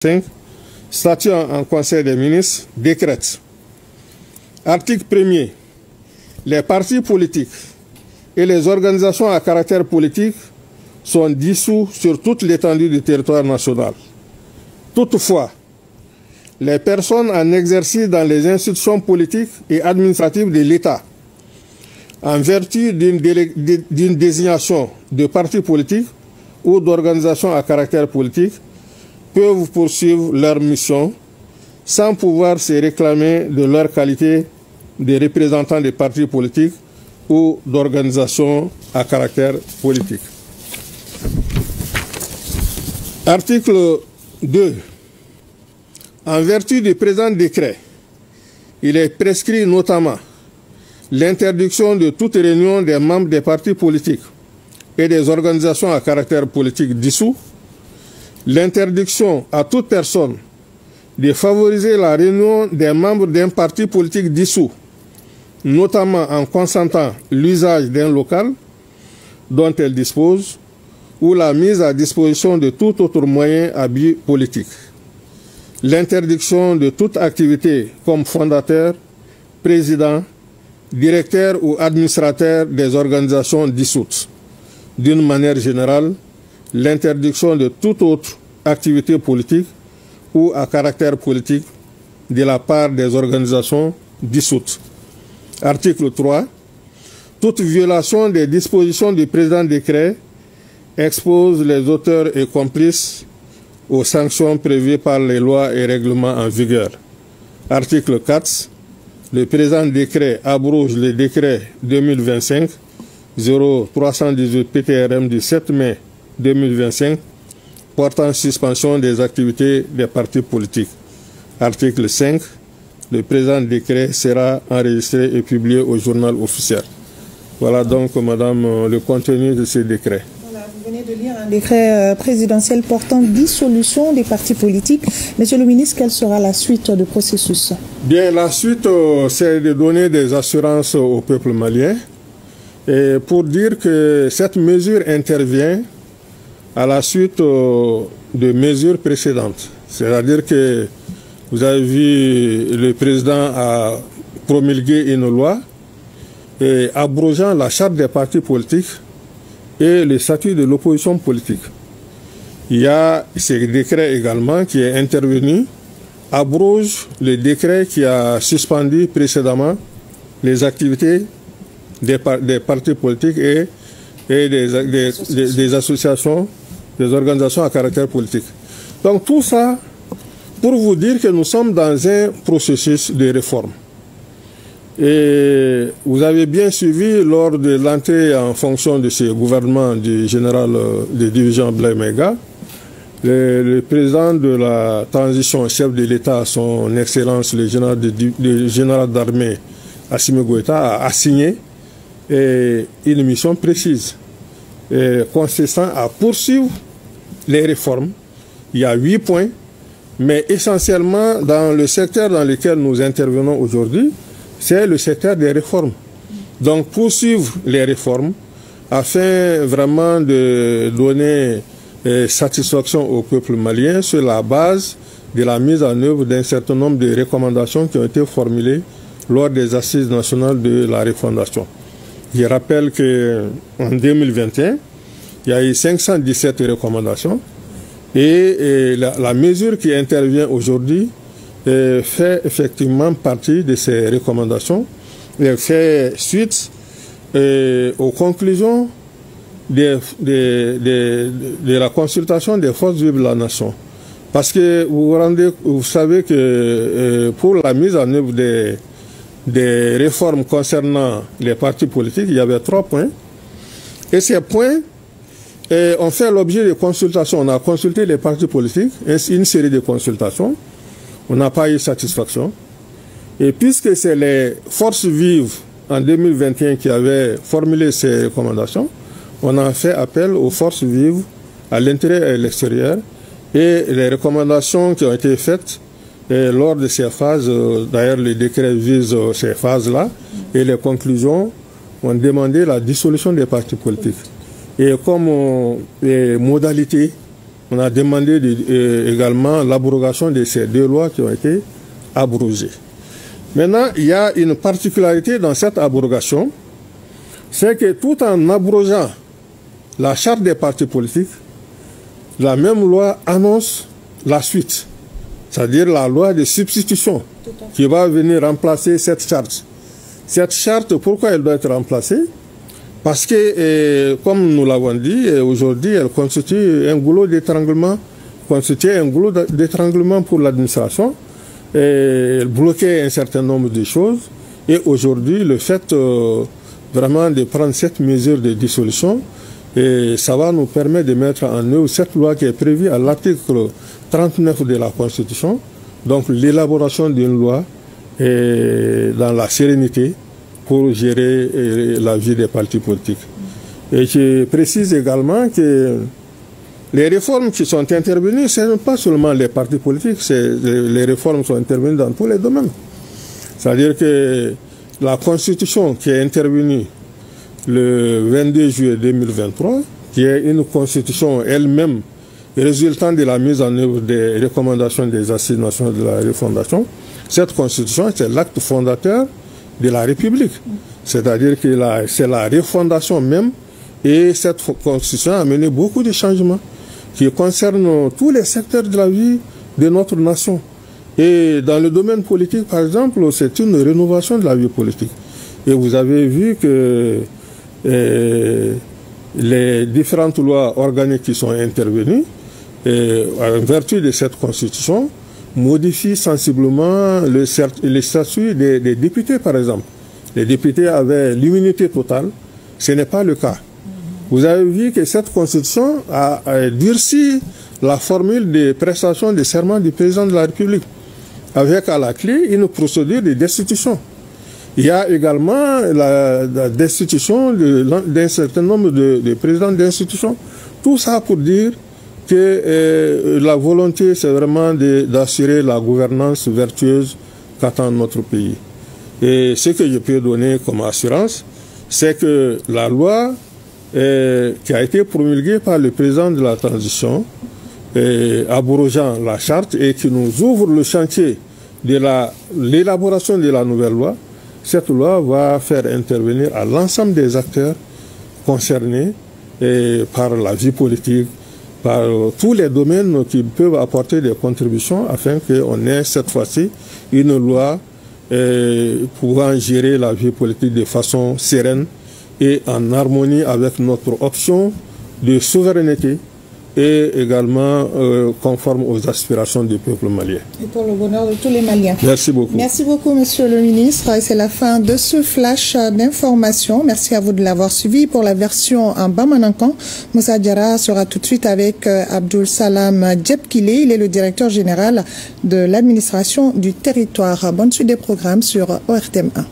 5, statut en Conseil des ministres, décrète. Article 1er. Les partis politiques et les organisations à caractère politique sont dissous sur toute l'étendue du territoire national. Toutefois, les personnes en exercice dans les institutions politiques et administratives de l'État, en vertu d'une désignation de parti politique ou d'organisation à caractère politique, peuvent poursuivre leur mission sans pouvoir se réclamer de leur qualité de représentants des partis politiques ou d'organisations à caractère politique. Article 2. En vertu du présent décret, il est prescrit notamment l'interdiction de toute réunion des membres des partis politiques et des organisations à caractère politique dissous, l'interdiction à toute personne de favoriser la réunion des membres d'un parti politique dissous, notamment en consentant l'usage d'un local dont elle dispose ou la mise à disposition de tout autre moyen à but politique, l'interdiction de toute activité comme fondateur, président, directeur ou administrateur des organisations dissoutes. D'une manière générale, l'interdiction de toute autre activité politique ou à caractère politique de la part des organisations dissoutes. Article 3. Toute violation des dispositions du présent décret expose les auteurs et complices aux sanctions prévues par les lois et règlements en vigueur. Article 4. Le présent décret abroge le décret 2025-0318 PTRM du 7 mai 2025 portant suspension des activités des partis politiques. Article 5. Le présent décret sera enregistré et publié au journal officiel. Voilà donc, madame, le contenu de ce décret. Voilà, vous venez de lire un décret présidentiel portant dissolution des partis politiques. Monsieur le ministre, quelle sera la suite du processus? Bien, la suite, c'est de donner des assurances au peuple malien et pour dire que cette mesure intervient à la suite de mesures précédentes. C'est-à-dire que vous avez vu, le président a promulgué une loi et abrogeant la charte des partis politiques et le statut de l'opposition politique. Il y a ce décret également qui est intervenu, abroge le décret qui a suspendu précédemment les activités des partis politiques et des associations, des organisations à caractère politique. Donc tout ça pour vous dire que nous sommes dans un processus de réforme. Et vous avez bien suivi lors de l'entrée en fonction de ce gouvernement du général de division Blaise Mega, le président de la transition, chef de l'État, son Excellence le général d'armée Assimi Goïta, a assigné une mission précise consistant à poursuivre les réformes. Il y a 8 points, mais essentiellement dans le secteur dans lequel nous intervenons aujourd'hui, c'est le secteur des réformes. Donc poursuivre les réformes afin vraiment de donner satisfaction au peuple malien sur la base de la mise en œuvre d'un certain nombre de recommandations qui ont été formulées lors des assises nationales de la refondation. Je rappelle qu'en 2021, il y a eu 517 recommandations et la mesure qui intervient aujourd'hui fait effectivement partie de ces recommandations et fait suite aux conclusions de la consultation des forces vives de la nation. Parce que vous savez que pour la mise en œuvre des réformes concernant les partis politiques, il y avait 3 points. Et ces points ont fait l'objet de consultations. On a consulté les partis politiques, une série de consultations. On n'a pas eu satisfaction. Et puisque c'est les forces vives en 2021 qui avaient formulé ces recommandations, on a fait appel aux forces vives à l'intérieur et à l'extérieur. Et les recommandations qui ont été faites lors de ces phases, d'ailleurs le décret vise ces phases-là, et les conclusions ont demandé la dissolution des partis politiques. Et comme modalité on a demandé également l'abrogation de ces 2 lois qui ont été abrogées. Maintenant, il y a une particularité dans cette abrogation, c'est que tout en abrogeant la charte des partis politiques, la même loi annonce la suite, c'est-à-dire la loi de substitution qui va venir remplacer cette charte. Cette charte, pourquoi elle doit être remplacée? Parce que, comme nous l'avons dit, aujourd'hui, elle constitue un goulot d'étranglement, pour l'administration. Elle bloquait un certain nombre de choses. Et aujourd'hui, le fait vraiment de prendre cette mesure de dissolution, et ça va nous permettre de mettre en œuvre cette loi qui est prévue à l'article 39 de la Constitution, donc l'élaboration d'une loi dans la sérénité pour gérer la vie des partis politiques. Et je précise également que les réformes qui sont intervenues, ce n'est pas seulement les partis politiques, les réformes sont intervenues dans tous les domaines. C'est-à-dire que la Constitution qui est intervenue le 22 juillet 2023, qui est une constitution elle-même résultant de la mise en œuvre des recommandations des Assises nationales de la refondation. Cette constitution, c'est l'acte fondateur de la République. C'est-à-dire que c'est la refondation même, et cette constitution a mené beaucoup de changements qui concernent tous les secteurs de la vie de notre nation. Et dans le domaine politique, par exemple, c'est une rénovation de la vie politique. Et vous avez vu que les différentes lois organiques qui sont intervenues, en vertu de cette constitution, modifient sensiblement le statut des députés, par exemple. Les députés avaient l'immunité totale, ce n'est pas le cas. Vous avez vu que cette constitution a durci la formule de prestation de serment du président de la République, avec à la clé une procédure de destitution. Il y a également la destitution d'un certain nombre de présidents d'institutions. Tout ça pour dire que la volonté, c'est vraiment d'assurer la gouvernance vertueuse qu'attend notre pays. Et ce que je peux donner comme assurance, c'est que la loi qui a été promulguée par le président de la transition, abrogeant la charte et qui nous ouvre le chantier de l'élaboration de la nouvelle loi, cette loi va faire intervenir à l'ensemble des acteurs concernés par la vie politique, par tous les domaines qui peuvent apporter des contributions afin qu'on ait cette fois-ci une loi pouvant gérer la vie politique de façon sereine et en harmonie avec notre option de souveraineté et également conforme aux aspirations du peuple malien. Et pour le bonheur de tous les Maliens. Merci beaucoup. Merci beaucoup, Monsieur le Ministre. Et c'est la fin de ce flash d'information. Merci à vous de l'avoir suivi. Pour la version en Bamanankan, Moussa Diarra sera tout de suite avec Abdul Salam Djebkile. Il est le directeur général de l'administration du territoire. Bonne suite des programmes sur ORTM 1.